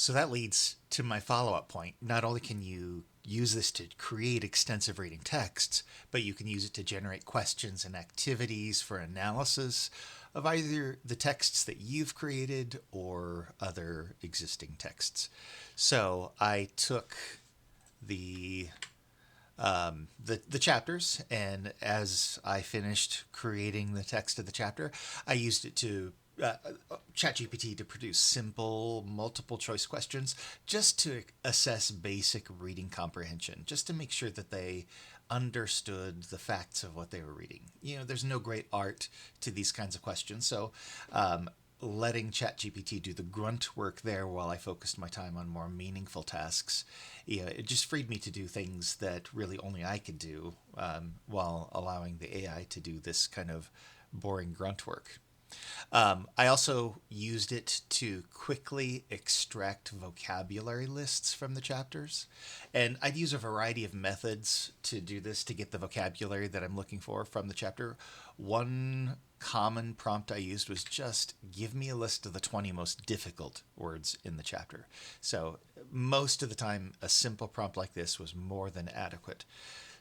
So that leads to my follow-up point. Not only can you use this to create extensive reading texts, but you can use it to generate questions and activities for analysis of either the texts that you've created or other existing texts. So I took the the chapters, and as I finished creating the text of the chapter, I used it to ChatGPT to produce simple multiple choice questions just to assess basic reading comprehension, just to make sure that they understood the facts of what they were reading. There's no great art to these kinds of questions, so letting ChatGPT do the grunt work there while I focused my time on more meaningful tasks, it just freed me to do things that really only I could do, while allowing the AI to do this kind of boring grunt work. I also used it to quickly extract vocabulary lists from the chapters. And I'd use a variety of methods to do this to get the vocabulary that I'm looking for from the chapter. One common prompt I used was just give me a list of the 20 most difficult words in the chapter. So most of the time, a simple prompt like this was more than adequate.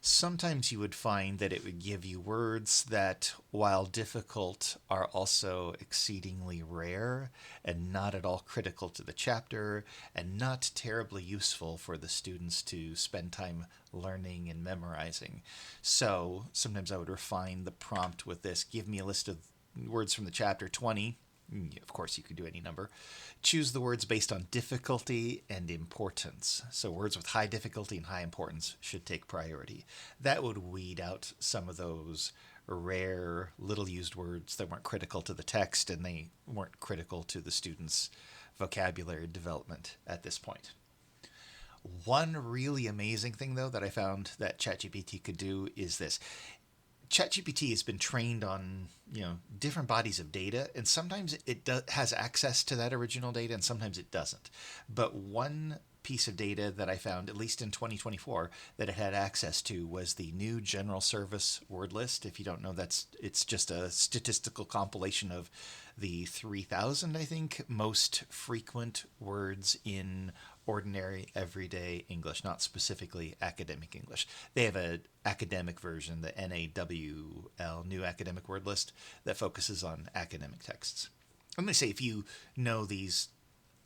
Sometimes you would find that it would give you words that, while difficult, are also exceedingly rare and not at all critical to the chapter and not terribly useful for the students to spend time learning and memorizing. So sometimes I would refine the prompt with this: give me a list of words from the chapter 20. Of course, you could do any number. Choose the words based on difficulty and importance. So words with high difficulty and high importance should take priority. That would weed out some of those rare, little used words that weren't critical to the text and they weren't critical to the students' vocabulary development at this point. One really amazing thing, though, that I found that ChatGPT could do is this. ChatGPT has been trained on different bodies of data, and sometimes it has access to that original data, and sometimes it doesn't. But one piece of data that I found, at least in 2024, that it had access to was the new General Service word list. If you don't know, it's just a statistical compilation of the 3,000, I think, most frequent words in ordinary everyday English, not specifically academic English. They have an academic version, the NAWL, New Academic Word List, that focuses on academic texts. I'm going to say, if you know these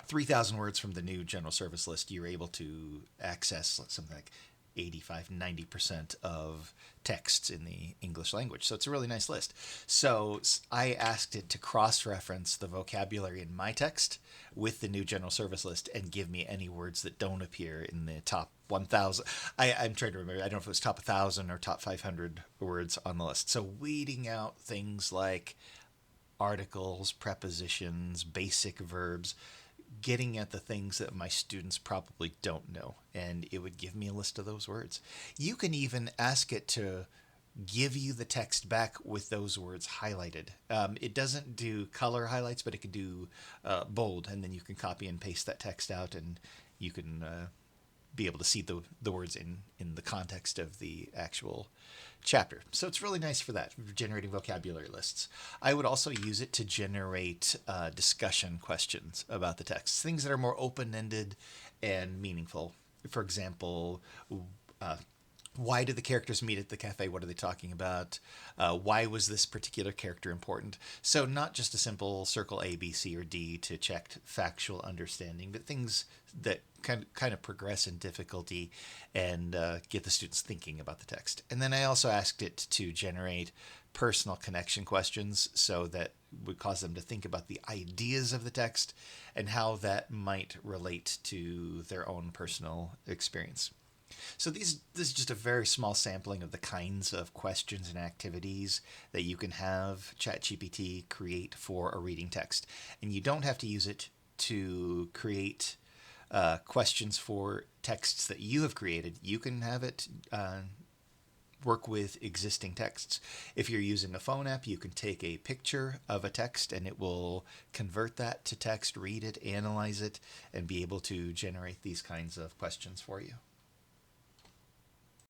3,000 words from the new General Service List, you're able to access something like 85-90% of texts in the English language. So it's a really nice list. So I asked it to cross-reference the vocabulary in my text with the new General Service List and give me any words that don't appear in the top 1,000. I'm trying to remember. I don't know if it was top 1,000 or top 500 words on the list. So weeding out things like articles, prepositions, basic verbs, getting at the things that my students probably don't know, and it would give me a list of those words. You can even ask it to give you the text back with those words highlighted. It doesn't do color highlights, but it can do bold, and then you can copy and paste that text out, and you can be able to see the words in the context of the actual chapter. So it's really nice for that, for generating vocabulary lists. I would also use it to generate discussion questions about the text, things that are more open-ended and meaningful. For example, why do the characters meet at the cafe? What are they talking about? Why was this particular character important? So not just a simple circle A, B, C, or D to check factual understanding, but things that kind of progress in difficulty and get the students thinking about the text. And then I also asked it to generate personal connection questions, so that would cause them to think about the ideas of the text and how that might relate to their own personal experience. So this is just a very small sampling of the kinds of questions and activities that you can have ChatGPT create for a reading text. And you don't have to use it to create questions for texts that you have created. You can have it work with existing texts. If you're using a phone app, you can take a picture of a text and it will convert that to text, read it, analyze it, and be able to generate these kinds of questions for you.